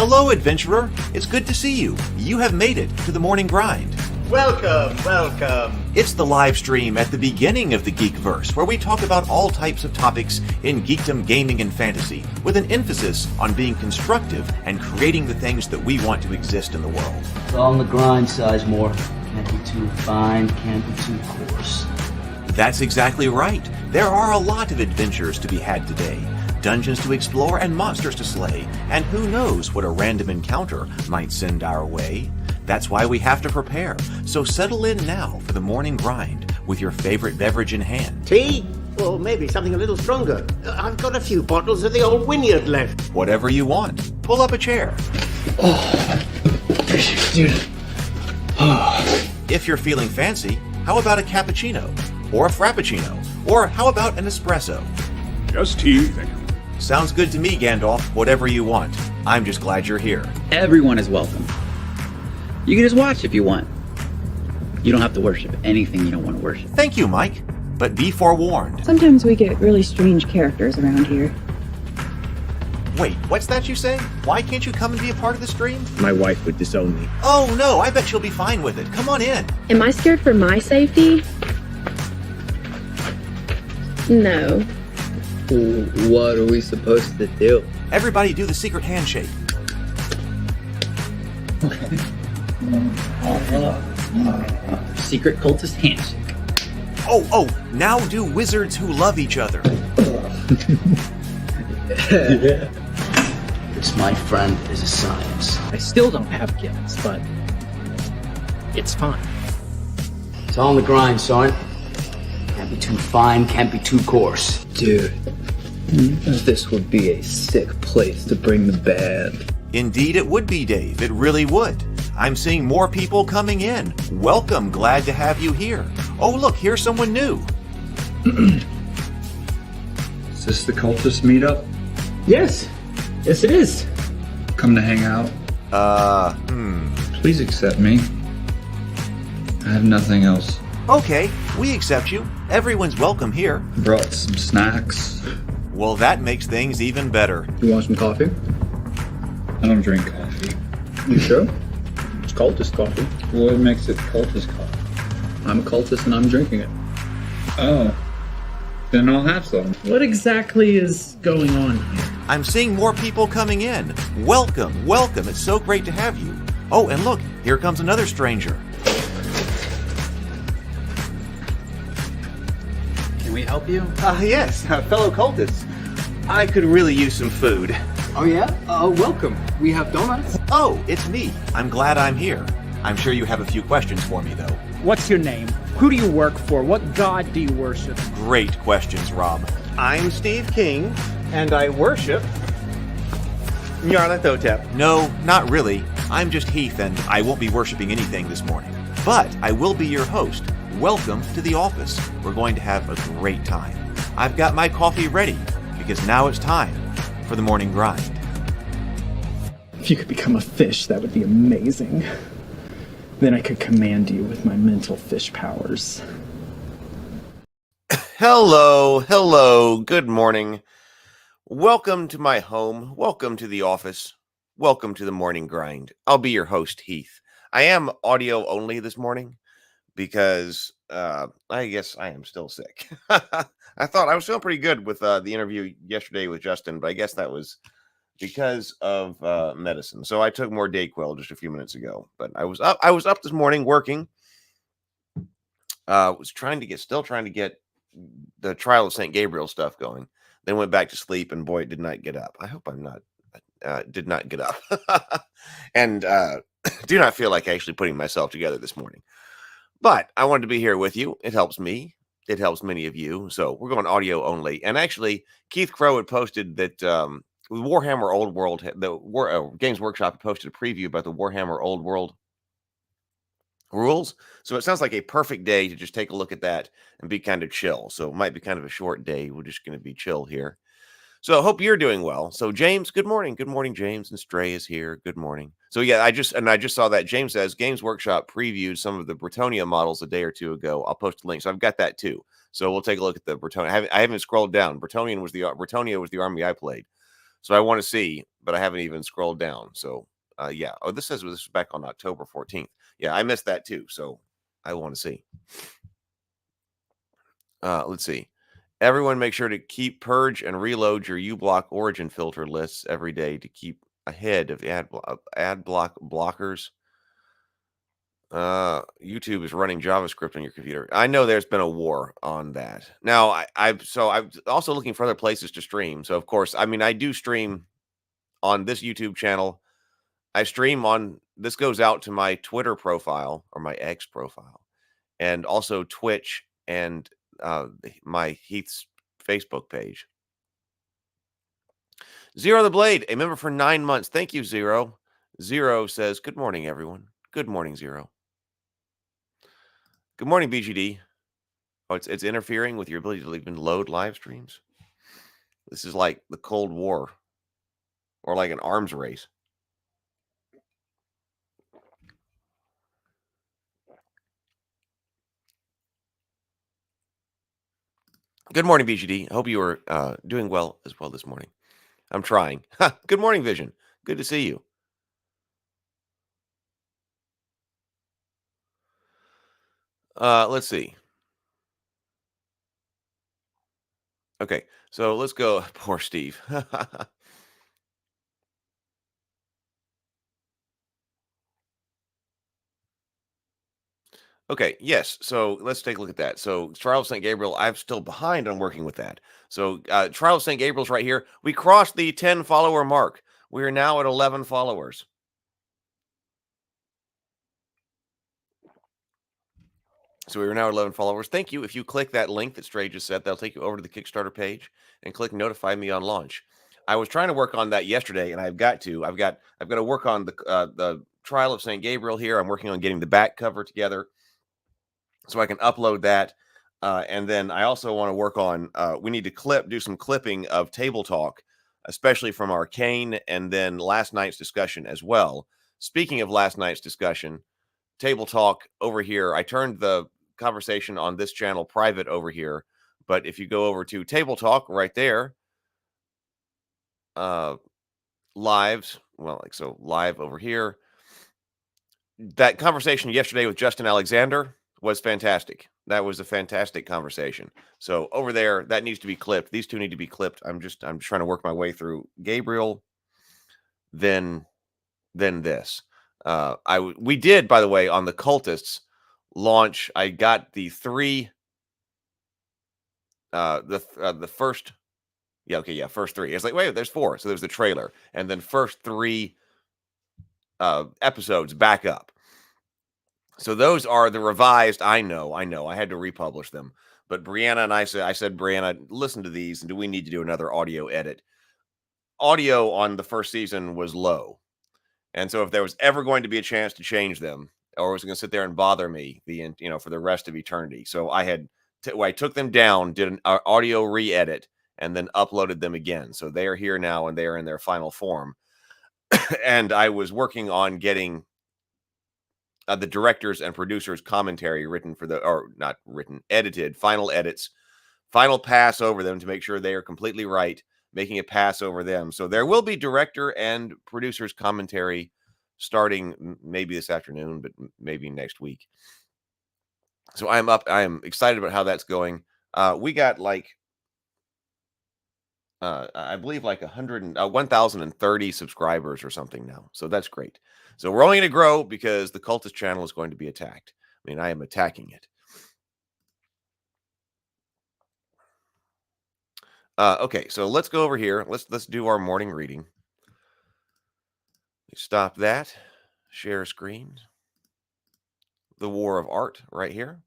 Hello, adventurer. It's good to see you. You have made it to the morning grind. Welcome, welcome. It's the live stream at the beginning of the Geekverse, where we talk about all types of topics in geekdom, gaming, and fantasy, with an emphasis on being constructive and creating the things that we want to exist in the world. It's all on the grind, Sizemore. Can't be too fine, can't be too coarse. That's exactly right. There are a lot of adventures to be had today. Dungeons to explore and monsters to slay, and who knows what a random encounter might send our way. That's why we have to prepare, so settle in now for the morning grind with your favorite beverage in hand. Tea? Or maybe something a little stronger. I've got a few bottles of the old Wynyard left. Whatever you want. Pull up a chair. Dude. If you're feeling fancy, how about a cappuccino? Or a frappuccino? Or how about an espresso? Just tea, thank you. Sounds good to me, Gandalf. Whatever you want. I'm just glad you're here. Everyone is welcome. You can just watch if you want. You don't have to worship anything you don't want to worship. Thank you, Mike. But be forewarned. Sometimes we get really strange characters around here. Wait, what's that you say? Why can't you come and be a part of the stream? My wife would disown me. Oh no, I bet she'll be fine with it. Come on in. Am I scared for my safety? No. What are we supposed to do? Everybody do the secret handshake. Secret cultist handshake. Oh, now do wizards who love each other. This, my friend, is a science. I still don't have kids, but it's fine. It's all on the grind, son. Can't be too fine, can't be too coarse. Dude, this would be a sick place to bring the band. Indeed it would be, Dave. It really would. I'm seeing more people coming in. Welcome. Glad to have you here. Oh, look, here's someone new. Is this the cultist meetup? Yes it is. Come to hang out? Please accept me. I have nothing else. Okay, we accept you. Everyone's welcome here. Brought some snacks. Well, that makes things even better. You want some coffee? I don't drink coffee. You sure? It's cultist coffee. What makes it cultist coffee? I'm a cultist and I'm drinking it. Oh. Then I'll have some. What exactly is going on here? I'm seeing more people coming in. Welcome. It's so great to have you. Oh, and look, here comes another stranger. Can we help you? Yes, fellow cultists. I could really use some food. Oh yeah? Welcome. We have donuts. Oh, it's me. I'm glad I'm here. I'm sure you have a few questions for me, though. What's your name? Who do you work for? What god do you worship? Great questions, Rob. I'm Steve King, and I worship Nyarlathotep. No, not really. I'm just Heath, and I won't be worshiping anything this morning. But I will be your host. Welcome to the office. We're going to have a great time. I've got my coffee ready, because now it's time for the morning grind. If you could become a fish, that would be amazing. Then I could command you with my mental fish powers. Hello, good morning. Welcome to my home. Welcome to the office. Welcome to the morning grind. I'll be your host, Heath. I am audio only this morning because I guess I am still sick. I thought I was feeling pretty good with the interview yesterday with Justin, but I guess that was because of medicine. So I took more Dayquil just a few minutes ago, but I was up this morning working. Was still trying to get the Trial of St. Gabriel stuff going. Then went back to sleep, and boy, it did not get up. I hope I'm not did not get up. And do not feel like actually putting myself together this morning. But I wanted to be here with you. It helps me. It helps many of you. So we're going audio only. And actually, Keith Crow had posted that Warhammer Old World, Games Workshop had posted a preview about the Warhammer Old World rules. So it sounds like a perfect day to just take a look at that and be kind of chill. So it might be kind of a short day. We're just going to be chill here. So I hope you're doing well. So James, good morning. Good morning, James. And Stray is here. Good morning. So yeah, I just saw that James says Games Workshop previewed some of the Bretonia models a day or two ago. I'll post a link. So I've got that too. So we'll take a look at the Bretonia. I haven't scrolled down. Bretonia was the army I played. So I want to see, but I haven't even scrolled down. So yeah. Oh, this says this was back on October 14th. Yeah, I missed that too. So I want to see. Let's see. Everyone make sure to keep purge and reload your uBlock origin filter lists every day to keep ahead of ad block blockers. YouTube is running JavaScript on your computer. I know there's been a war on that. Now, I'm also looking for other places to stream. So of course, I mean, I do stream on this YouTube channel. I stream on this goes out to my Twitter profile or my X profile, and also Twitch and my Heath's Facebook page. Zero the Blade, a member for 9 months. Thank you, Zero. Zero says, "Good morning, everyone." Good morning, Zero. Good morning, BGD. Oh, it's interfering with your ability to even load live streams. This is like the Cold War or like an arms race. Good morning, BGD. I hope you are doing well as well this morning. I'm trying. Good morning, Vision. Good to see you. Let's see. Okay, so let's go. Poor Steve. Okay, yes. So let's take a look at that. So Trial of St. Gabriel, I'm still behind on working with that. So Trial of St. Gabriel's right here. We crossed the 10 follower mark. We are now at 11 followers. So we are now at 11 followers. Thank you. If you click that link that Stray just said, that'll take you over to the Kickstarter page and click notify me on launch. I was trying to work on that yesterday, and I've got to work on the Trial of St. Gabriel here. I'm working on getting the back cover together so I can upload that. And then I also want to work on, we need to do some clipping of Table Talk, especially from Arcane, and then last night's discussion as well. Speaking of last night's discussion, Table Talk over here, I turned the conversation on this channel private over here, but if you go over to Table Talk right there, lives, well, like so live over here, that conversation yesterday with Justin Alexander was fantastic. That was a fantastic conversation. So over there, that needs to be clipped. These two need to be clipped. I'm trying to work my way through Gabriel, then this. We did, by the way, on the cultists launch. I got the three, the first, first three. It's like, wait, there's four. So there's the trailer, and then first three episodes back up. So those are the revised. I know. I had to republish them. But Brianna and I said, Brianna, listen to these, and do we need to do another audio edit? Audio on the first season was low. And so if there was ever going to be a chance to change them, or was going to sit there and bother me for the rest of eternity. So I took them down, did an audio re-edit, and then uploaded them again. So they are here now, and they are in their final form. And I was working on getting the directors and producers commentary edited, final edits, final pass over them to make sure they are completely right, making a pass over them. So there will be director and producers commentary starting maybe this afternoon, but maybe next week. So I am excited about how that's going. We got I believe 1,030 subscribers or something now. So that's great. So we're only going to grow because the cultist channel is going to be attacked. I mean, I am attacking it. Okay, so let's go over here. Let's do our morning reading. Stop that. Share screen. The War of Art right here.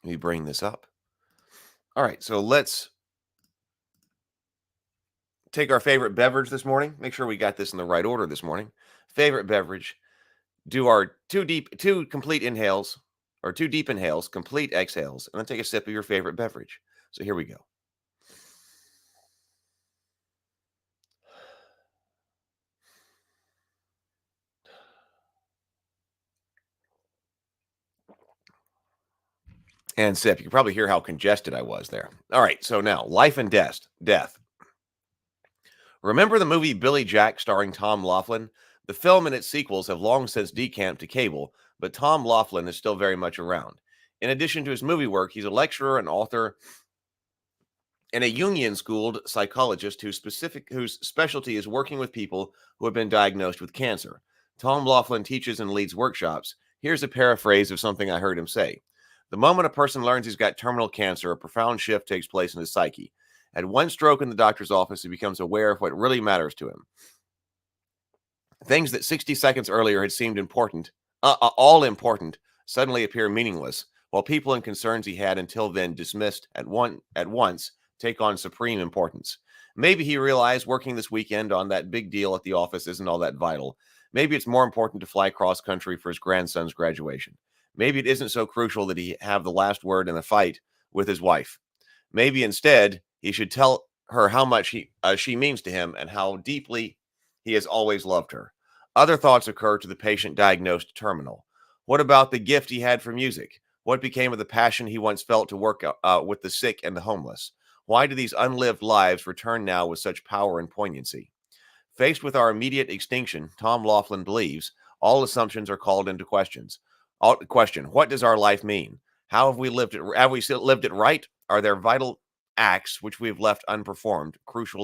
Let me bring this up. All right, so let's take our favorite beverage this morning. Make sure we got this in the right order this morning. Favorite beverage. Do our two deep inhales, complete exhales, and then take a sip of your favorite beverage. So here we go. And sip. You can probably hear how congested I was there. All right, so now life and death. Remember the movie Billy Jack starring Tom Laughlin? The film and its sequels have long since decamped to cable, but Tom Laughlin is still very much around. In addition to his movie work, he's a lecturer and author and a Jungian-schooled psychologist whose specialty is working with people who have been diagnosed with cancer. Tom Laughlin teaches and leads workshops. Here's a paraphrase of something I heard him say. The moment a person learns he's got terminal cancer, a profound shift takes place in his psyche. At one stroke in the doctor's office, he becomes aware of what really matters to him. Things that 60 seconds earlier had seemed important, all important, suddenly appear meaningless, while people and concerns he had until then dismissed at once take on supreme importance. Maybe he realized working this weekend on that big deal at the office isn't all that vital. Maybe it's more important to fly cross country for his grandson's graduation. Maybe it isn't so crucial that he have the last word in the fight with his wife. Maybe instead he should tell her how much she means to him and how deeply he has always loved her. Other thoughts occur to the patient diagnosed terminal. What about the gift he had for music? What became of the passion he once felt to work with the sick and the homeless? Why do these unlived lives return now with such power and poignancy? Faced with our immediate extinction, Tom Laughlin believes all assumptions are called into question. What does our life mean? How have we lived it? Have we lived it right? Are there vital acts which we've left unperformed, crucial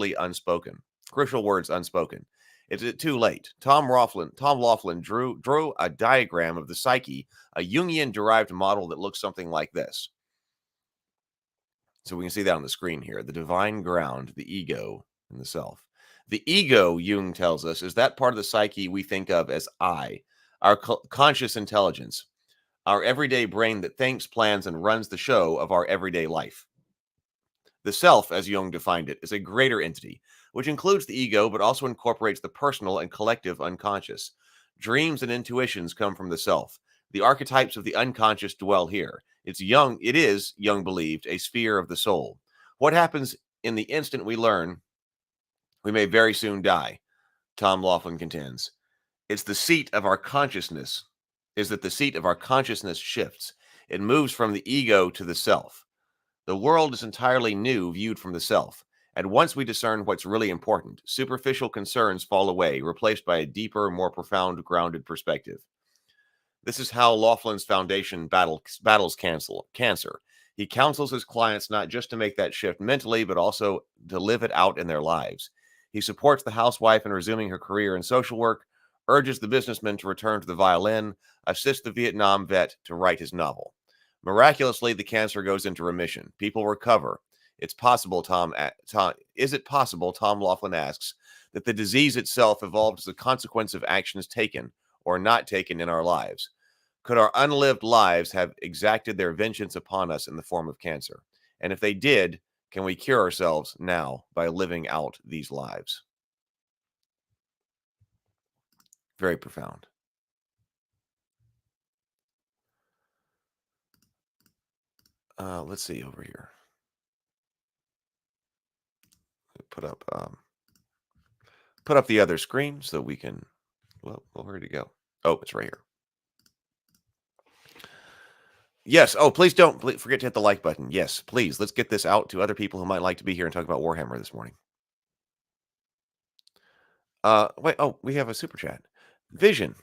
words unspoken? Is it too late? Tom Laughlin drew a diagram of the psyche, a Jungian-derived model that looks something like this. So we can see that on the screen here. The divine ground, the ego, and the self. The ego, Jung tells us, is that part of the psyche we think of as I, our conscious intelligence, our everyday brain that thinks, plans, and runs the show of our everyday life. The self, as Jung defined it, is a greater entity, which includes the ego, but also incorporates the personal and collective unconscious. Dreams and intuitions come from the self. The archetypes of the unconscious dwell here. It is, Jung believed, a sphere of the soul. What happens in the instant we learn we may very soon die, Tom Laughlin contends. It's the seat of our consciousness. Is that the seat of our consciousness shifts. It moves from the ego to the self. The world is entirely new viewed from the self. And once we discern what's really important, superficial concerns fall away, replaced by a deeper, more profound, grounded perspective. This is how Laughlin's foundation battles cancer. He counsels his clients not just to make that shift mentally, but also to live it out in their lives. He supports the housewife in resuming her career in social work, urges the businessman to return to the violin, assists the Vietnam vet to write his novel. Miraculously, the cancer goes into remission. People recover. Is it possible, Tom Laughlin asks, that the disease itself evolved as a consequence of actions taken or not taken in our lives? Could our unlived lives have exacted their vengeance upon us in the form of cancer? And if they did, can we cure ourselves now by living out these lives? Very profound. Let's see over here. Put up the other screen so we can. Well, where'd it go? Oh, it's right here. Yes. Oh, please don't forget to hit the like button. Yes, please. Let's get this out to other people who might like to be here and talk about Warhammer this morning. Wait. Oh, we have a super chat. Vision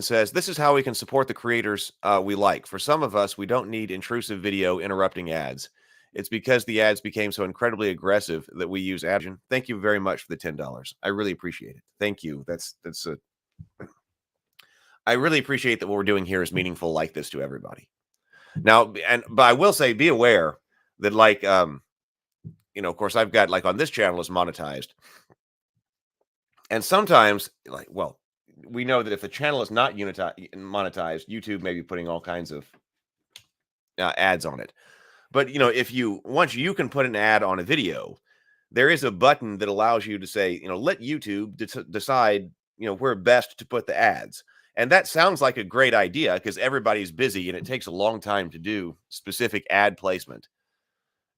says, this is how we can support the creators we like. For some of us, we don't need intrusive video interrupting ads. It's because the ads became so incredibly aggressive that we use ad. Thank you very much for the $10. I really appreciate it. Thank you. I really appreciate that what we're doing here is meaningful like this to everybody. Now, but I will say, be aware that, like, of course, I've got, like, on this channel is monetized. And sometimes, like, well, we know that if the channel is not monetized, YouTube may be putting all kinds of ads on it. But, once you can put an ad on a video, there is a button that allows you to say, let YouTube decide, where best to put the ads. And that sounds like a great idea because everybody's busy and it takes a long time to do specific ad placement,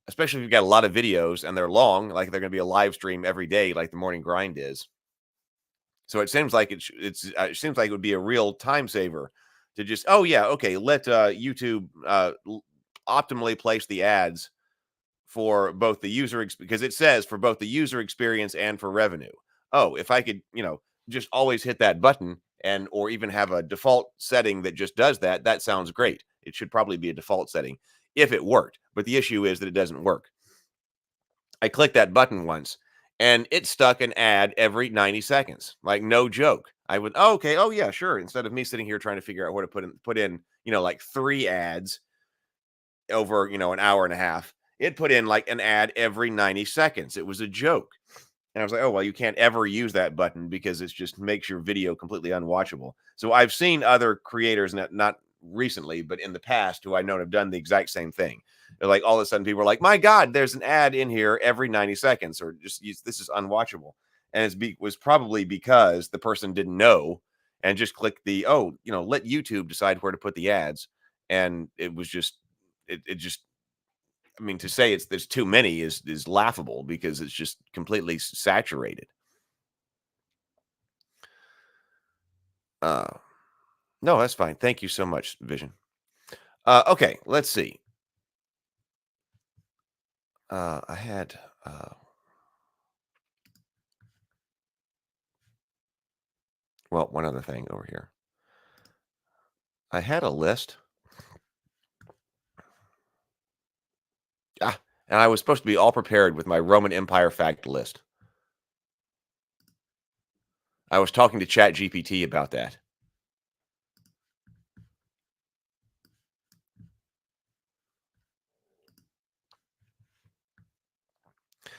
especially if you've got a lot of videos and they're long, like they're going to be a live stream every day, like the morning grind is. So it seems like it seems like it would be a real time saver to just, let YouTube optimally place the ads for both the user because it says for both the user experience and for revenue. Oh, if I could, just always hit that button and or even have a default setting that just does that, that sounds great. It should probably be a default setting if it worked. But the issue is that it doesn't work. I clicked that button once and it stuck an ad every 90 seconds. Like no joke. I would, oh, okay, oh yeah, sure. Instead of me sitting here trying to figure out what to put in, like 3 ads over, an hour and a half, it put in like an ad every 90 seconds. It was a joke. And I was like, oh, well, you can't ever use that button because it just makes your video completely unwatchable. So I've seen other creators, not recently, but in the past, who I know have done the exact same thing. They're like, all of a sudden, people are like, my God, there's an ad in here every 90 seconds, or just this is unwatchable. And it was probably because the person didn't know and just clicked the, let YouTube decide where to put the ads. And it was just, it just, I mean, to say there's too many is laughable because it's just completely saturated. No, that's fine. Thank you so much, Vision. Okay, let's see. I had one other thing over here. I had a list. And I was supposed to be all prepared with my Roman Empire fact list. I was talking to ChatGPT about that.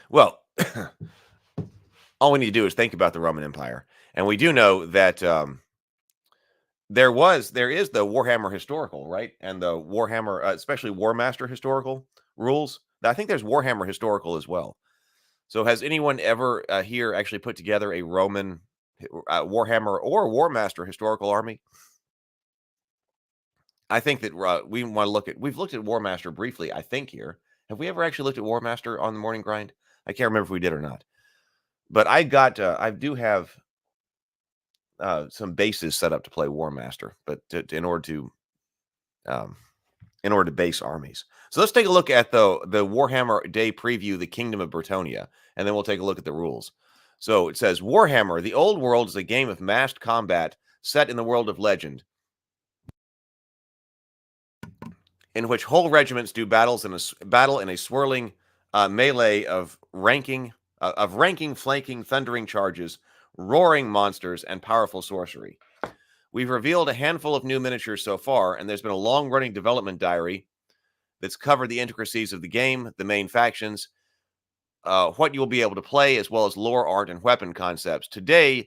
Well, all we need to do is think about the Roman Empire. And we do know that there is the Warhammer historical, right? And the Warhammer, especially War Master historical rules. I think there's Warhammer historical as well. So has anyone ever here actually put together a Roman Warhammer or War Master historical army? I think that we want to we've looked at War Master briefly, I think here. Have we ever actually looked at War Master on the morning grind? I can't remember if we did or not. But I do have some bases set up to play War Master, but in order to base armies. So let's take a look at the Warhammer Day preview, the Kingdom of Bretonia, and then we'll take a look at the rules. So it says, Warhammer, the old world is a game of massed combat set in the world of legend, in which whole regiments do battle in a swirling melee of ranking, flanking, thundering charges, roaring monsters, and powerful sorcery. We've revealed a handful of new miniatures so far, and there's been a long-running development diary that's covered the intricacies of the game, the main factions, what you'll be able to play, as well as lore, art, and weapon concepts. Today's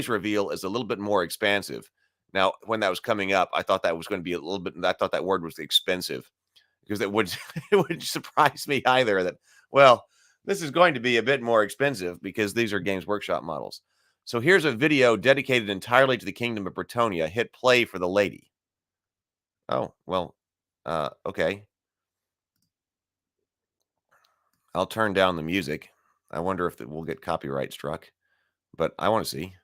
reveal is a little bit more expansive. Now, when that was coming up, I thought that was going to be a little bit, I thought that word was expensive, because it would surprise me either that, well, this is going to be a bit more expensive because these are Games Workshop models. So here's a video dedicated entirely to the Kingdom of Bretonia. Hit play for the lady. Oh, well, okay. I'll turn down the music. I wonder if we'll get copyright struck, but I want to see.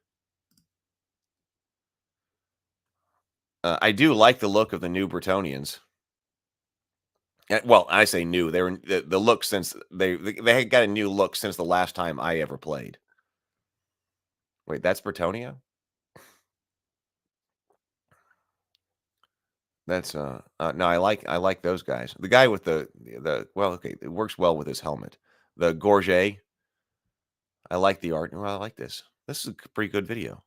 I do like the look of the new Bretonians. Well, I say new. They were the look since they had got a new look since the last time I ever played. Wait, that's Bretonia? That's no, I like those guys. The guy with the well, okay, it works well with his helmet. The Gorget. I like the art. Well, I like this. This is a pretty good video.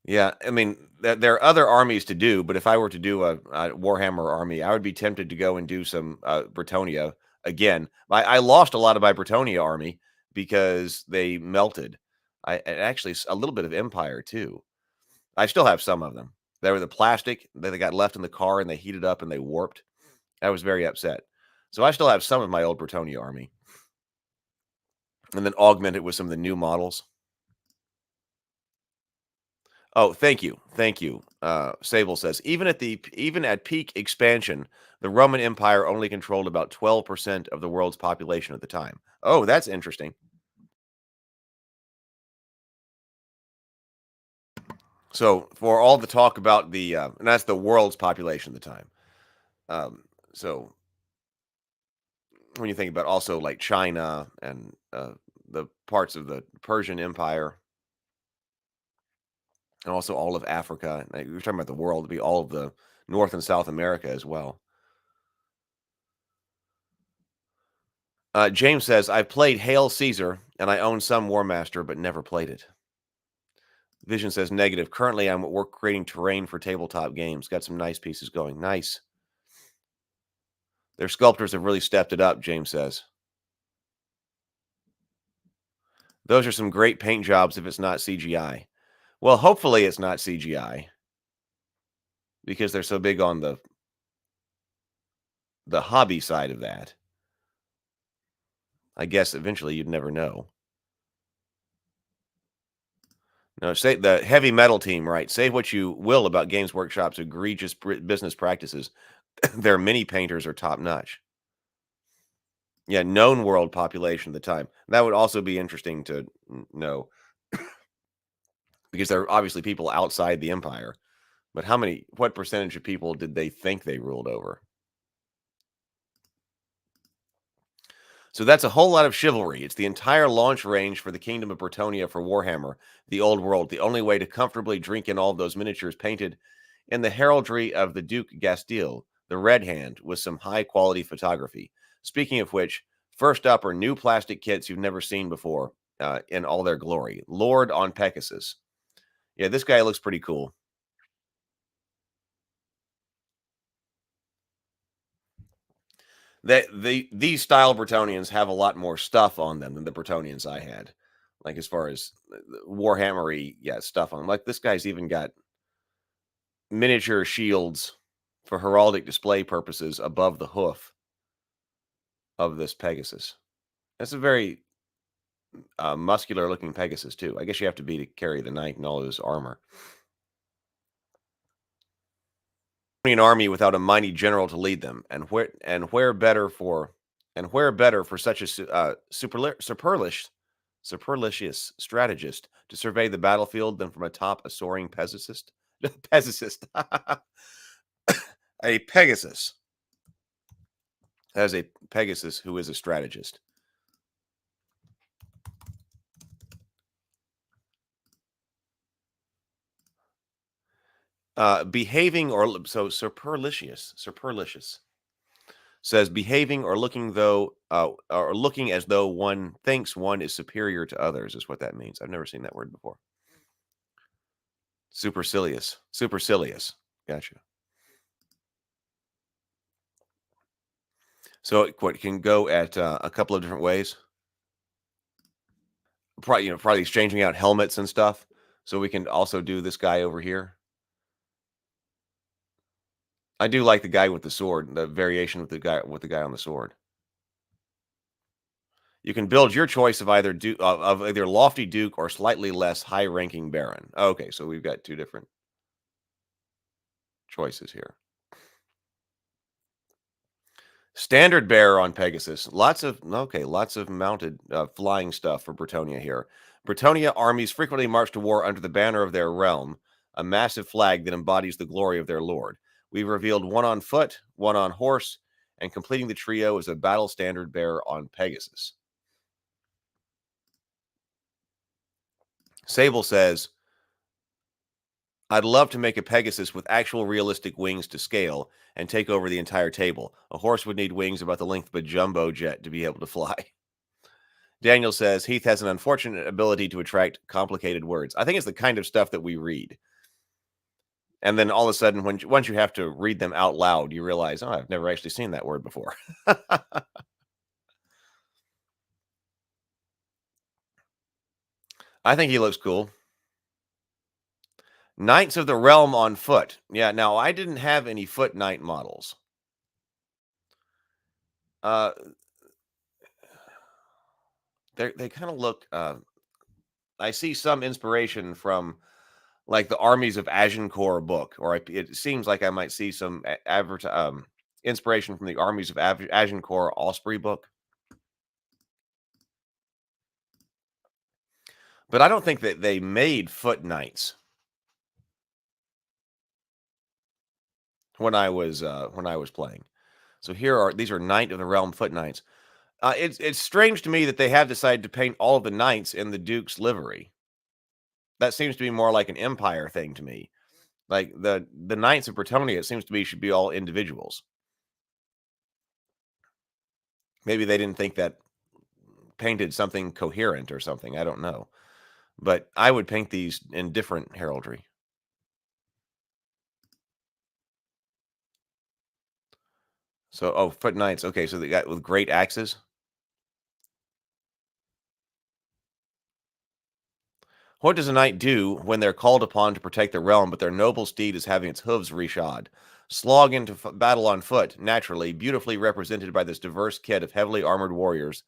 Yeah, I mean, there are other armies to do, but if I were to do a Warhammer army, I would be tempted to go and do some Bretonia again. I lost a lot of my Bretonia army because they melted. Actually a little bit of Empire too. I still have some of them. They were the plastic that they got left in the car and they heated up and they warped. I was very upset. So I still have some of my old Bretonia army. And then augment it with some of the new models. Oh, thank you. Thank you. Sable says, even at peak expansion, the Roman Empire only controlled about 12% of the world's population at the time. Oh, that's interesting. So for all the talk about the, and that's the world's population at the time. So when you think about also like China and the parts of the Persian Empire, and also all of Africa, like, we're talking about the world, it'd be all of the North and South America as well. James says, I played Hail Caesar and I own some War Master, but never played it. Vision says negative. Currently, I'm at work creating terrain for tabletop games. Got some nice pieces going. Nice. Their sculptors have really stepped it up, James says. Those are some great paint jobs if it's not CGI. Well, hopefully it's not CGI because they're so big on the hobby side of that. I guess eventually you'd never know. No, say the heavy metal team, right? Say what you will about Games Workshop's egregious business practices. Their mini painters are top notch. Yeah, known world population at the time. That would also be interesting to know because there are obviously people outside the empire. But what percentage of people did they think they ruled over? So that's a whole lot of chivalry. It's the entire launch range for the Kingdom of Bretonia for Warhammer, the old world. The only way to comfortably drink in all of those miniatures painted in the heraldry of the Duke Gastile, the Red Hand, with some high-quality photography. Speaking of which, first up are new plastic kits you've never seen before in all their glory. Lord on Pegasus. Yeah, this guy looks pretty cool. These style Bretonians have a lot more stuff on them than the Bretonians I had. Like as far as Warhammer-y, stuff on them. Like this guy's even got miniature shields for heraldic display purposes above the hoof of this Pegasus. That's a very muscular-looking Pegasus, too. I guess you have to be to carry the knight and all his armor. An army without a mighty general to lead them, and where better for such a superlicious strategist to survey the battlefield than from atop a soaring Pegasus? A Pegasus. That is a Pegasus who is a strategist. Behaving or so superlicious says behaving or looking as though one thinks one is superior to others is what that means. I've never seen that word before. Supercilious. Gotcha. So it can go at a couple of different ways. Probably exchanging out helmets and stuff. So we can also do this guy over here. I do like the guy with the sword, the variation with the guy on the sword. You can build your choice of either lofty duke or slightly less high-ranking baron. Okay, so we've got two different choices here. Standard bearer on Pegasus. Lots of mounted flying stuff for Bretonia here. Bretonia armies frequently march to war under the banner of their realm, a massive flag that embodies the glory of their lord. We've revealed one on foot, one on horse, and completing the trio is a battle standard bearer on Pegasus. Sable says, I'd love to make a Pegasus with actual realistic wings to scale and take over the entire table. A horse would need wings about the length of a jumbo jet to be able to fly. Daniel says, Heath has an unfortunate ability to attract complicated words. I think it's the kind of stuff that we read. And then all of a sudden, once you have to read them out loud, you realize, oh, I've never actually seen that word before. I think he looks cool. Knights of the Realm on foot. Yeah, now I didn't have any foot knight models. They kind of look. I see some inspiration from like the Armies of Agincourt book, or it seems like I might see some inspiration from the Armies of Agincourt Osprey book. But I don't think that they made foot knights. when I was playing. So these are Knight of the Realm foot knights. It's strange to me that they have decided to paint all of the knights in the Duke's livery. That seems to be more like an Empire thing to me. Like the Knights of Bretonia, it seems to be should be all individuals. Maybe they didn't think that painted something coherent or something. I don't know. But I would paint these in different heraldry. So, oh, foot knights. Okay, so they got with great axes. What does a knight do when they're called upon to protect the realm, but their noble steed is having its hooves reshod? Slog into battle on foot, naturally, beautifully represented by this diverse kit of heavily armored warriors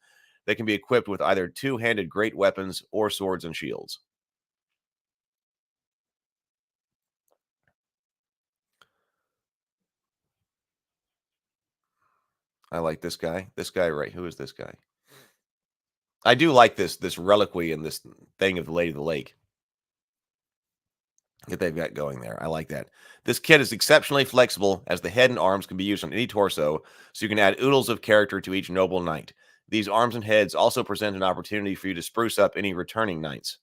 that can be equipped with either two-handed great weapons or swords and shields. I like this guy. This guy, right? Who is this guy? I do like this reliquary and this thing of the Lady of the Lake that they've got going there. I like that. This kit is exceptionally flexible, as the head and arms can be used on any torso, so you can add oodles of character to each noble knight. These arms and heads also present an opportunity for you to spruce up any returning knights.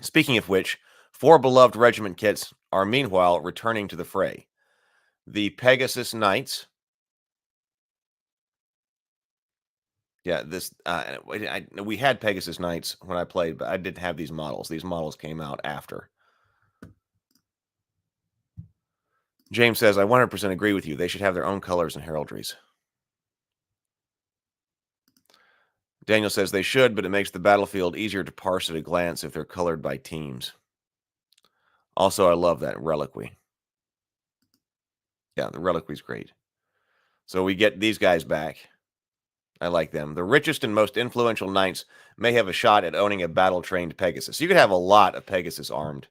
Speaking of which, 4 beloved regiment kits are meanwhile returning to the fray. The Pegasus Knights. Yeah, we had Pegasus Knights when I played, but I didn't have these models. These models came out after. James says, I 100% agree with you. They should have their own colors and heraldries. Daniel says they should, but it makes the battlefield easier to parse at a glance if they're colored by teams. Also, I love that reliquary. Yeah, the reliquary's great. So we get these guys back. I like them. The richest and most influential knights may have a shot at owning a battle-trained Pegasus. You could have a lot of Pegasus armed.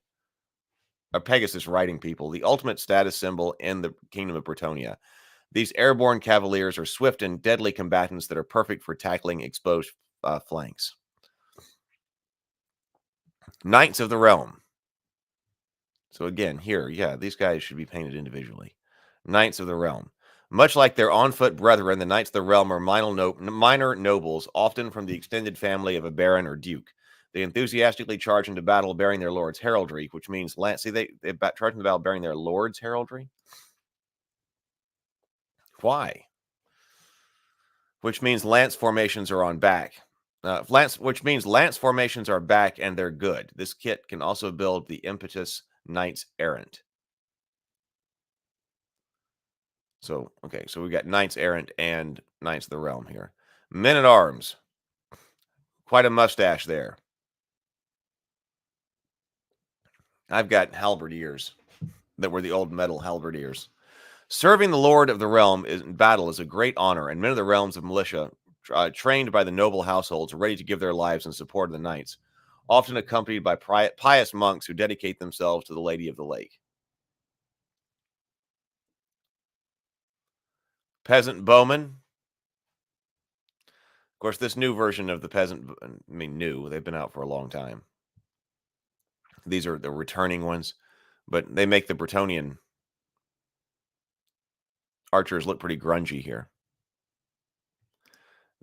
Or Pegasus riding people. The ultimate status symbol in the Kingdom of Bretonia. These airborne cavaliers are swift and deadly combatants that are perfect for tackling exposed flanks. Knights of the Realm. So again, here, yeah, these guys should be painted individually. Knights of the Realm. Much like their on-foot brethren, the Knights of the Realm are minor nobles, often from the extended family of a baron or duke. They enthusiastically charge into battle bearing their lord's heraldry, which means lance. See, they charge into battle bearing their lord's heraldry? Why? Which means lance formations are on back. Which means lance formations are back and they're good. This kit can also build the impetus Knights Errant. So, okay, so we got Knights Errant and Knights of the Realm here. Men at Arms. Quite a mustache there. I've got halberdiers that were the old metal halberdiers. Serving the Lord of the Realm in battle is a great honor, and men of the realms of militia, trained by the noble households, are ready to give their lives in support of the knights, often accompanied by pious monks who dedicate themselves to the Lady of the Lake. Peasant Bowmen. Of course, this new version of the peasant, I mean new, they've been out for a long time. These are the returning ones, but they make the Bretonian archers look pretty grungy here.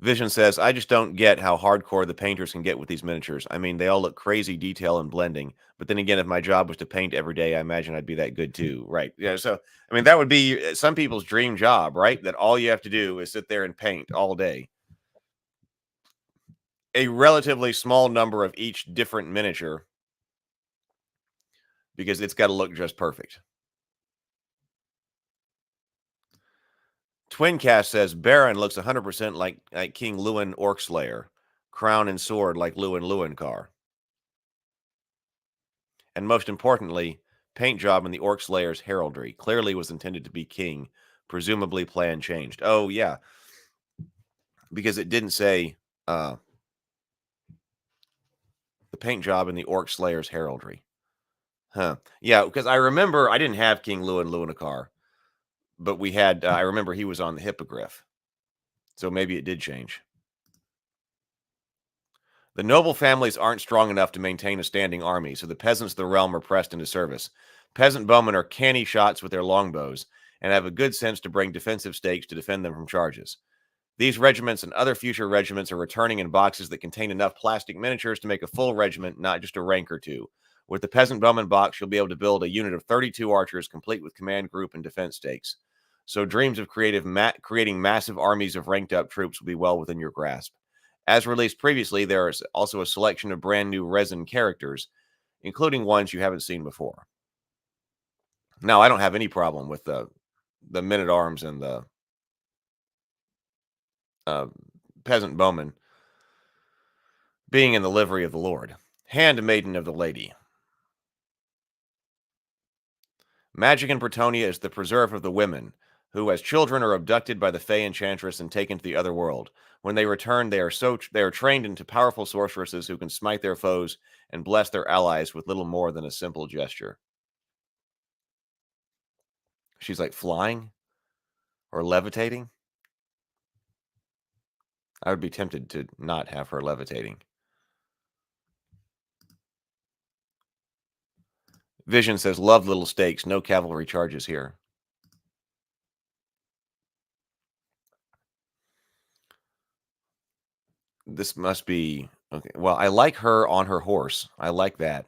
Vision says, I just don't get how hardcore the painters can get with these miniatures. I mean, they all look crazy detail and blending. But then again, if my job was to paint every day, I imagine I'd be that good too. Right. Yeah. So, I mean, that would be some people's dream job, right? That all you have to do is sit there and paint all day. A relatively small number of each different miniature because it's got to look just perfect. Twincast says Baron looks 100% like King Lewin Orcslayer, crown and sword like Lewin Lewincar. And most importantly, paint job in the Orcslayer's heraldry clearly was intended to be king, presumably plan changed. Oh yeah, because it didn't say the paint job in the Orcslayer's heraldry. Huh? Yeah, because I remember I didn't have King Lewin Lewincar. But we had, I remember he was on the hippogriff. So maybe it did change. The noble families aren't strong enough to maintain a standing army, so the peasants of the realm are pressed into service. Peasant bowmen are canny shots with their longbows and have a good sense to bring defensive stakes to defend them from charges. These regiments and other future regiments are returning in boxes that contain enough plastic miniatures to make a full regiment, not just a rank or two. With the Peasant Bowman box, you'll be able to build a unit of 32 archers complete with command group and defense stakes. So dreams of creating massive armies of ranked up troops will be well within your grasp. As released previously, there is also a selection of brand new resin characters, including ones you haven't seen before. Now, I don't have any problem with the men-at-arms and the peasant bowman being in the livery of the Lord. Handmaiden of the Lady. Magic in Bretonia is the preserve of the women, who as children are abducted by the Fey Enchantress and taken to the other world. When they return, they are trained into powerful sorceresses who can smite their foes and bless their allies with little more than a simple gesture. She's like flying or levitating. I would be tempted to not have her levitating. Vision says, love little stakes. No cavalry charges here. This must be... Okay, well, I like her on her horse. I like that.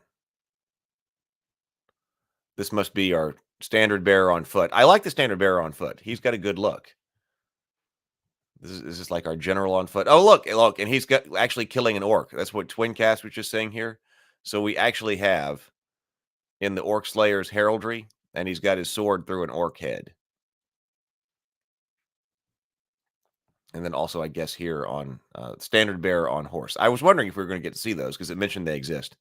This must be our standard bearer on foot. I like the standard bearer on foot. He's got a good look. This is like our general on foot. Oh, look, and he's got actually killing an orc. That's what Twincast was just saying here. So we actually have in the Orc Slayer's heraldry, and he's got his sword through an orc head. And then also, I guess, here on standard bearer on horse. I was wondering if we were going to get to see those because it mentioned they exist.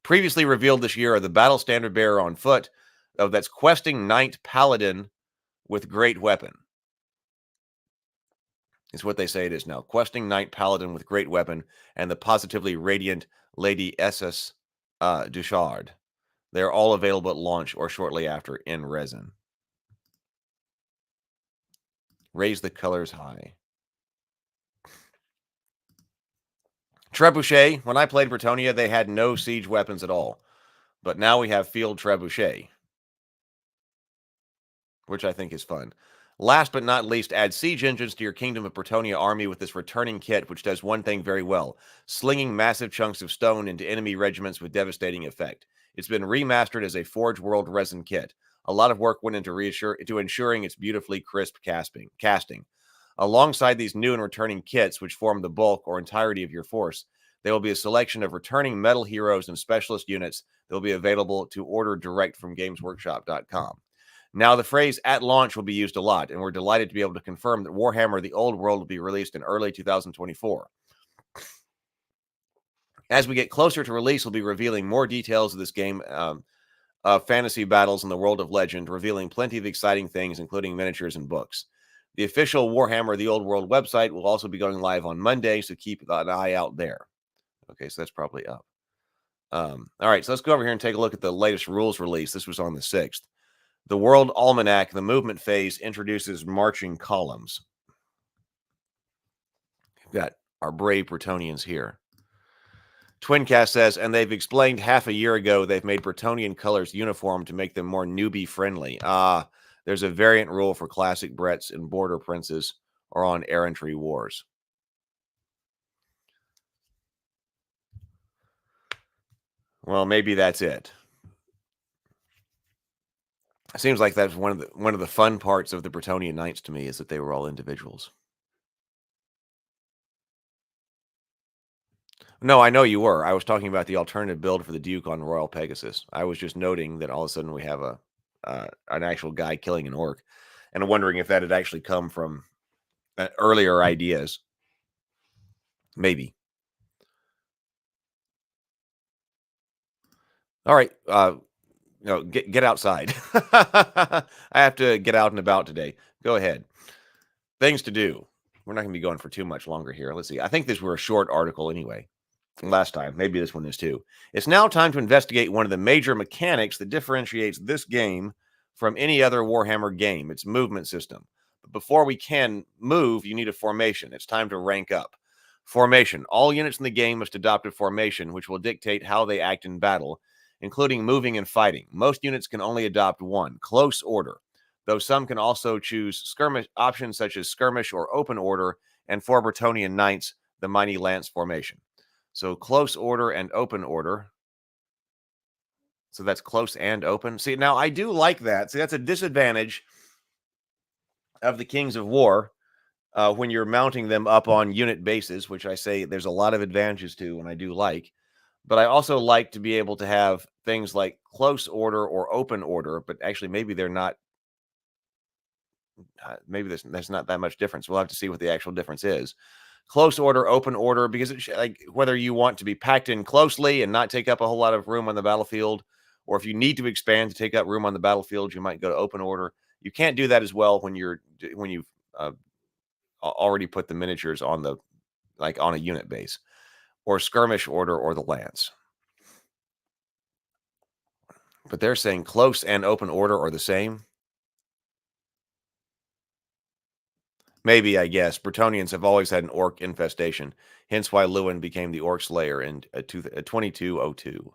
Previously revealed this year are the battle standard bearer on foot. Oh, that's questing knight paladin with great weapon. Is what they say it is now. Questing knight paladin with great weapon and the positively radiant Lady Esses Duchard. They're all available at launch or shortly after in resin. Raise the colors high. Trebuchet. When I played Bretonia, they had no siege weapons at all. But now we have field trebuchet, which I think is fun. Last but not least, add siege engines to your Kingdom of Bretonia army with this returning kit, which does one thing very well, slinging massive chunks of stone into enemy regiments with devastating effect. It's been remastered as a Forge World resin kit. A lot of work went into ensuring its beautifully crisp casting. Alongside these new and returning kits, which form the bulk or entirety of your force, there will be a selection of returning metal heroes and specialist units that will be available to order direct from gamesworkshop.com. Now, the phrase at launch will be used a lot, and we're delighted to be able to confirm that Warhammer The Old World will be released in early 2024. As we get closer to release, we'll be revealing more details of this game, fantasy battles in the world of legend, revealing plenty of exciting things, including miniatures and books. The official Warhammer The Old World website will also be going live on Monday, so keep an eye out there. Okay, so that's probably up. All right, so let's go over here and take a look at the latest rules release. This was on the 6th. The World Almanac, the movement phase, introduces marching columns. We've got our brave Bretonians here. Twincast says, and they've explained half a year ago they've made Bretonian colors uniform to make them more newbie-friendly. There's a variant rule for classic Brets and border princes or on errantry wars. Well, maybe that's it. It seems like that's one of the fun parts of the Bretonian Knights to me is that they were all individuals. No, I know you were. I was talking about the alternative build for the Duke on Royal Pegasus. I was just noting that all of a sudden we have an actual guy killing an orc, and I'm wondering if that had actually come from earlier ideas. Maybe. All right. No, get outside. I have to get out and about today. Go ahead. Things to do. We're not going to be going for too much longer here. Let's see. I think these were a short article anyway. Last time. Maybe this one is too. It's now time to investigate one of the major mechanics that differentiates this game from any other Warhammer game. Its movement system. But before we can move, you need a formation. It's time to rank up. Formation. All units in the game must adopt a formation, which will dictate how they act in battle, including moving and fighting. Most units can only adopt one, close order, though some can also choose skirmish options such as skirmish or open order, and for Bretonnian knights, the mighty lance formation. So close order and open order. So that's close and open. See, now I do like that. See, that's a disadvantage of the Kings of War when you're mounting them up on unit bases, which I say there's a lot of advantages to, and I do like. But I also like to be able to have things like close order or open order, but actually maybe they're not. Maybe there's not that much difference. We'll have to see what the actual difference is. Close order, open order, because it's like whether you want to be packed in closely and not take up a whole lot of room on the battlefield, or if you need to expand to take up room on the battlefield, you might go to open order. You can't do that as well when you've already put the miniatures on on a unit base, or skirmish order, or the lance. But they're saying close and open order are the same. Maybe, I guess. Bretonnians have always had an orc infestation, hence why Lewin became the orc slayer in 2202.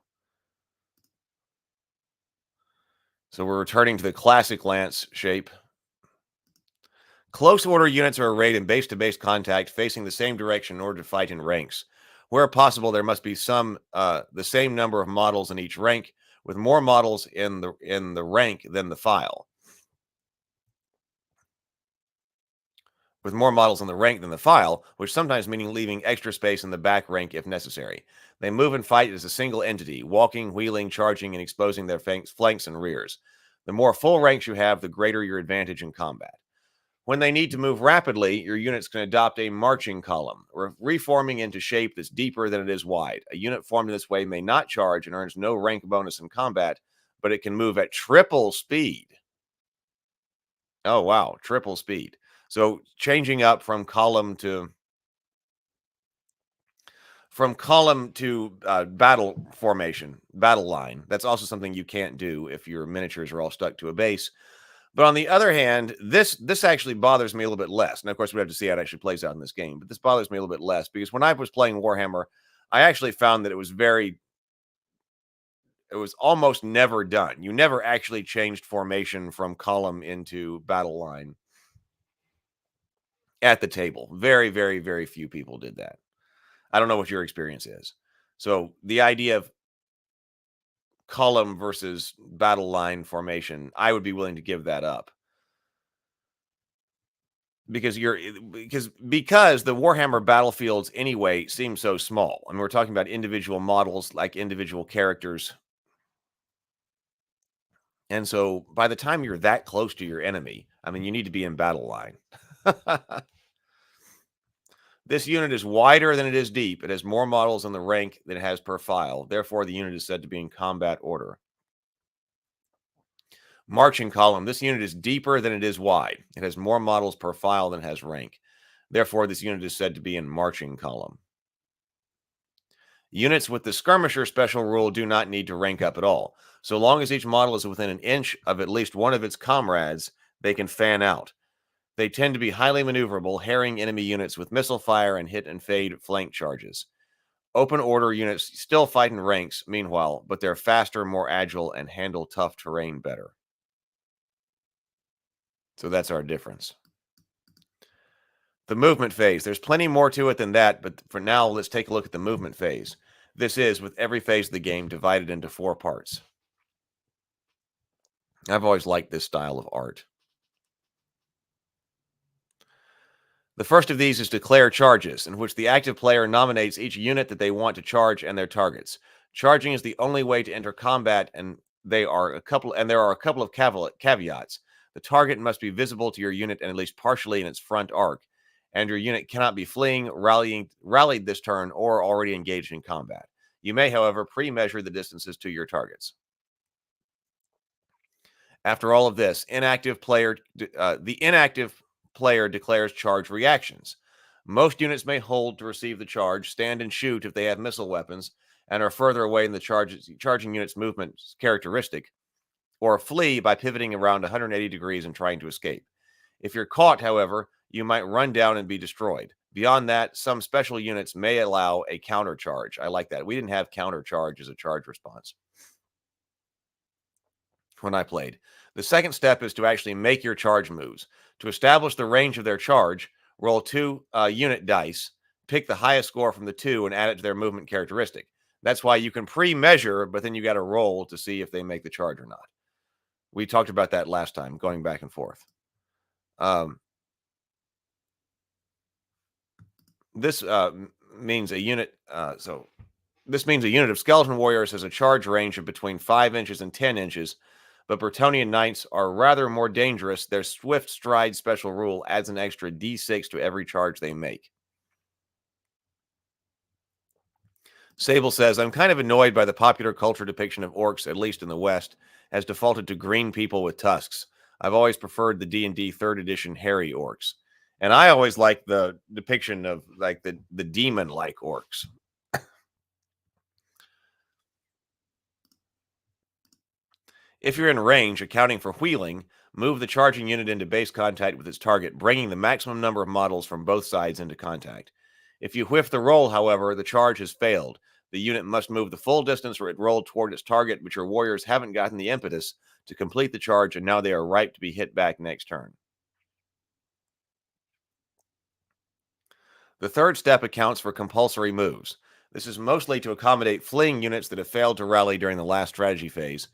So we're returning to the classic lance shape. Close order units are arrayed in base-to-base contact, facing the same direction in order to fight in ranks. Where possible, there must be the same number of models in each rank, with more models in the rank than the file. With more models in the rank than the file, which sometimes meaning leaving extra space in the back rank if necessary. They move and fight as a single entity, walking, wheeling, charging, and exposing their flanks and rears. The more full ranks you have, the greater your advantage in combat. When they need to move rapidly, your units can adopt a marching column, reforming into shape that's deeper than it is wide. A unit formed in this way may not charge and earns no rank bonus in combat, but it can move at triple speed. Oh, wow, triple speed. So changing up from column to battle formation, battle line. That's also something you can't do if your miniatures are all stuck to a base. But on the other hand, this actually bothers me a little bit less. And of course, we have to see how it actually plays out in this game. But this bothers me a little bit less because when I was playing Warhammer, I actually found that it was almost never done. You never actually changed formation from column into battle line at the table. Very, very, very few people did that. I don't know what your experience is. So the idea of column versus battle line formation, I would be willing to give that up. Because the Warhammer battlefields anyway seem so small. I mean, we're talking about individual models, like individual characters. And so by the time you're that close to your enemy, I mean, you need to be in battle line. This unit is wider than it is deep. It has more models in the rank than it has per file. Therefore, the unit is said to be in combat order. Marching column. This unit is deeper than it is wide. It has more models per file than it has rank. Therefore, this unit is said to be in marching column. Units with the skirmisher special rule do not need to rank up at all. So long as each model is within an inch of at least one of its comrades, they can fan out. They tend to be highly maneuverable, harrying enemy units with missile fire and hit and fade flank charges. Open order units still fight in ranks, meanwhile, but they're faster, more agile, and handle tough terrain better. So that's our difference. The movement phase. There's plenty more to it than that, but for now, let's take a look at the movement phase. This is, with every phase of the game, divided into 4 parts. I've always liked this style of art. The first of these is declare charges, in which the active player nominates each unit that they want to charge and their targets. Charging is the only way to enter combat, and there are a couple of caveats. The target must be visible to your unit and at least partially in its front arc, and your unit cannot be fleeing, rallied this turn, or already engaged in combat. You may, however, pre-measure the distances to your targets. After all of this, the inactive player declares charge reactions. Most units may hold to receive the charge, stand and shoot if they have missile weapons and are further away than the charging unit's movement characteristic, or flee by pivoting around 180 degrees and trying to escape. If you're caught, however, you might run down and be destroyed. Beyond that, some special units may allow a counter charge. I like that. We didn't have counter charge as a charge response. when I played. The second step is to actually make your charge moves. To establish the range of their charge, roll 2 unit dice, pick the highest score from the 2, and add it to their movement characteristic. That's why you can pre-measure, but then you got to roll to see if they make the charge or not. We talked about that last time, going back and forth. This means a unit. This means a unit of skeleton warriors has a charge range of between 5 inches and 10 inches, but Bretonnian knights are rather more dangerous. Their swift stride special rule adds an extra d6 to every charge they make. Sable says, I'm kind of annoyed by the popular culture depiction of orcs, at least in the West, has defaulted to green people with tusks. I've always preferred the D&D 3rd edition hairy orcs. And I always like the depiction of like the demon-like orcs. If you're in range, accounting for wheeling, move the charging unit into base contact with its target, bringing the maximum number of models from both sides into contact. If you whiff the roll, however, the charge has failed. The unit must move the full distance where it rolled toward its target, but your warriors haven't gotten the impetus to complete the charge, and now they are ripe to be hit back next turn. The third step accounts for compulsory moves. This is mostly to accommodate fleeing units that have failed to rally during the last strategy phase,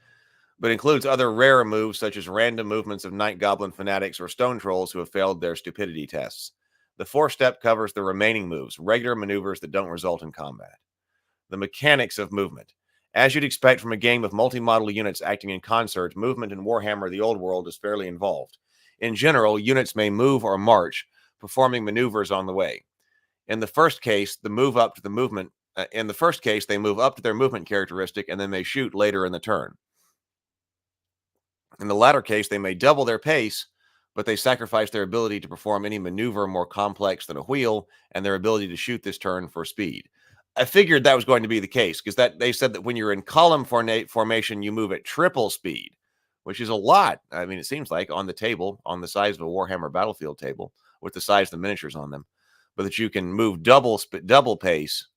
but includes other rarer moves such as random movements of Night Goblin fanatics or Stone Trolls who have failed their stupidity tests. The fourth step covers the remaining moves, regular maneuvers that don't result in combat. The mechanics of movement. As you'd expect from a game of multi-model units acting in concert, movement in Warhammer the Old World is fairly involved. In general, units may move or march, performing maneuvers on the way. In the first case, they move up to their movement characteristic and then may shoot later in the turn. In the latter case, they may double their pace, but they sacrifice their ability to perform any maneuver more complex than a wheel and their ability to shoot this turn for speed. I figured that was going to be the case because they said that when you're in column formation, you move at triple speed, which is a lot. I mean, it seems like on the table, on the size of a Warhammer battlefield table with the size of the miniatures on them, but that you can move double pace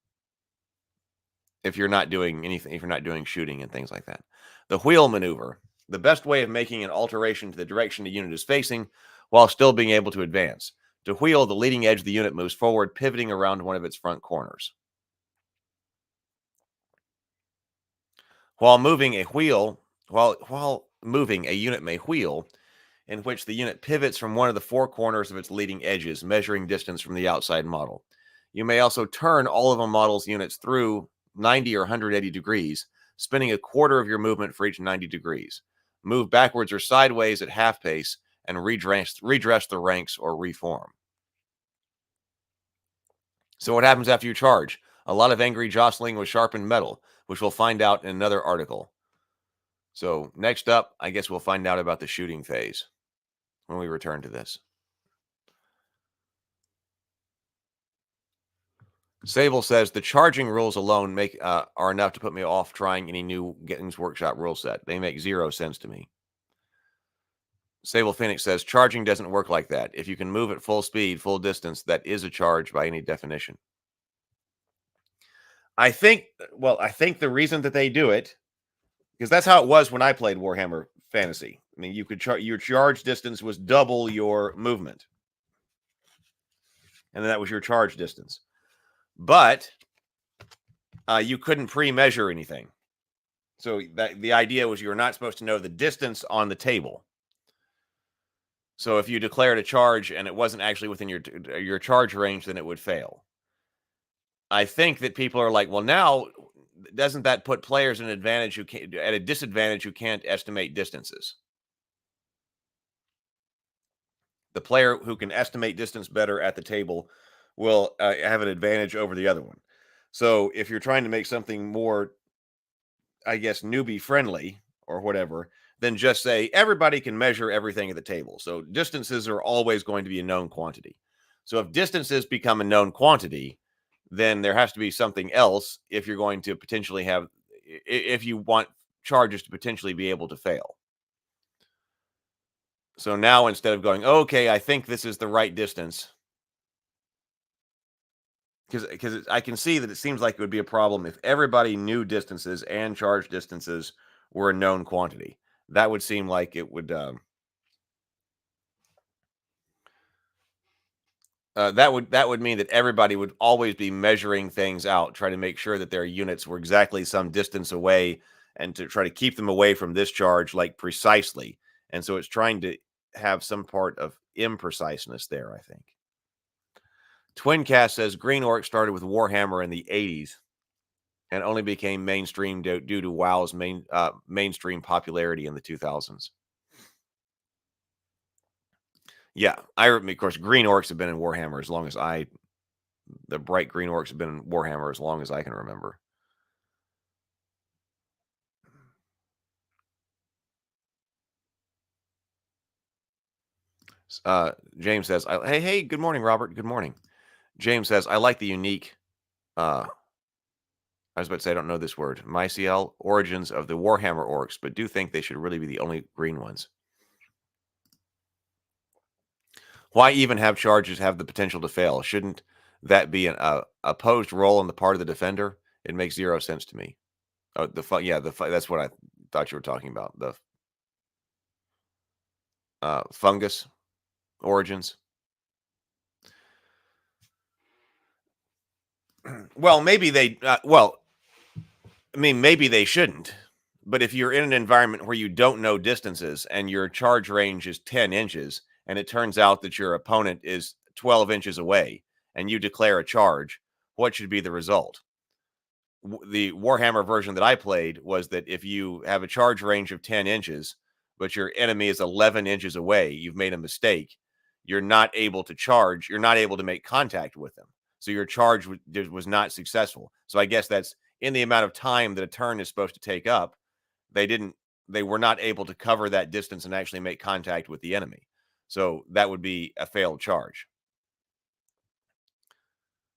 if you're not doing anything, if you're not doing shooting and things like that. The wheel maneuver, the best way of making an alteration to the direction the unit is facing while still being able to advance. To wheel, the leading edge of the unit moves forward, pivoting around one of its front corners. While moving, a unit may wheel, in which the unit pivots from one of the 4 corners of its leading edges, measuring distance from the outside model. You may also turn all of a model's units through 90 or 180 degrees, spinning a quarter of your movement for each 90 degrees. Move backwards or sideways at half pace and redress the ranks or reform. So what happens after you charge? A lot of angry jostling with sharpened metal, which we'll find out in another article. So next up, I guess we'll find out about the shooting phase when we return to this. Sable says the charging rules alone are enough to put me off trying any new Games Workshop rule set. They make 0 sense to me. Sable Phoenix says charging doesn't work like that. If you can move at full speed, full distance, that is a charge by any definition. I think the reason that they do it, because that's how it was when I played Warhammer Fantasy. I mean, you could your charge distance was double your movement, and that was your charge distance. But you couldn't pre-measure anything. So the idea was you were not supposed to know the distance on the table. So if you declared a charge and it wasn't actually within your charge range, then it would fail. I think that people are like, well, now doesn't that put players at a disadvantage who can't estimate distances? The player who can estimate distance better at the table will have an advantage over the other one. So if you're trying to make something more, I guess, newbie friendly or whatever, then just say everybody can measure everything at the table. So distances are always going to be a known quantity. So if distances become a known quantity, then there has to be something else if you're going to potentially if you want charges to potentially be able to fail. So now instead of going, okay, I think this is the right distance, because I can see that it seems like it would be a problem if everybody knew distances and charge distances were a known quantity. That would seem like it would that would mean that everybody would always be measuring things out, try to make sure that their units were exactly some distance away, and to try to keep them away from this charge, like precisely. And so it's trying to have some part of impreciseness there, I think. Twincast says Green Orc started with Warhammer in the 80s and only became mainstream due to WoW's mainstream popularity in the 2000s. Yeah, of course, Green Orcs have been in Warhammer as long as the bright Green Orcs have been in Warhammer as long as I can remember. James says, hey, good morning, Robert. Good morning. James says, I like the unique, I was about to say, I don't know this word, mycel origins of the Warhammer orcs, but do think they should really be the only green ones. Why even have charges have the potential to fail? Shouldn't that be an opposed roll on the part of the defender? It makes zero sense to me. Oh, that's what I thought you were talking about. The fungus origins. Well, maybe they. Maybe they shouldn't. But if you're in an environment where you don't know distances and your charge range is 10 inches, and it turns out that your opponent is 12 inches away, and you declare a charge, what should be the result? The Warhammer version that I played was that if you have a charge range of 10 inches, but your enemy is 11 inches away, you've made a mistake. You're not able to charge. You're not able to make contact with them. So your charge was not successful. So I guess that's in the amount of time that a turn is supposed to take up. They were not able to cover that distance and actually make contact with the enemy. So that would be a failed charge.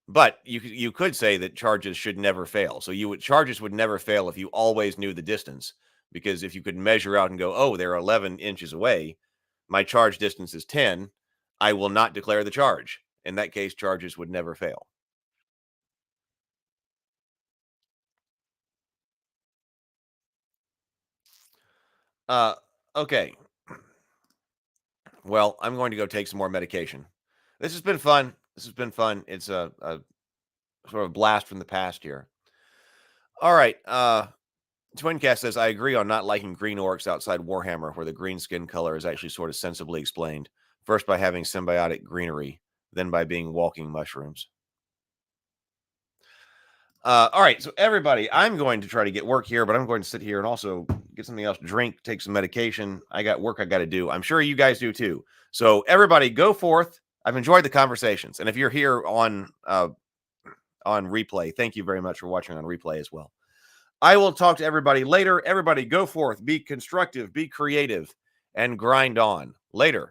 But you could say that charges should never fail. So charges would never fail if you always knew the distance, because if you could measure out and go, oh, they're 11 inches away, my charge distance is 10, I will not declare the charge. In that case, charges would never fail. Okay. Well, I'm going to go take some more medication. This has been fun. It's a sort of blast from the past here. All right. Twincast says, I agree on not liking green orcs outside Warhammer, where the green skin color is actually sort of sensibly explained. First by having symbiotic greenery, then by being walking mushrooms. All right, so everybody, I'm going to try to get work here, but I'm going to sit here and also get something else to drink, take some medication. I got work I got to do. I'm sure you guys do too. So everybody, go forth. I've enjoyed the conversations, and if you're here on replay, thank you very much for watching on replay as well. I will talk to everybody later. Everybody, go forth, be constructive, be creative, and grind on. Later.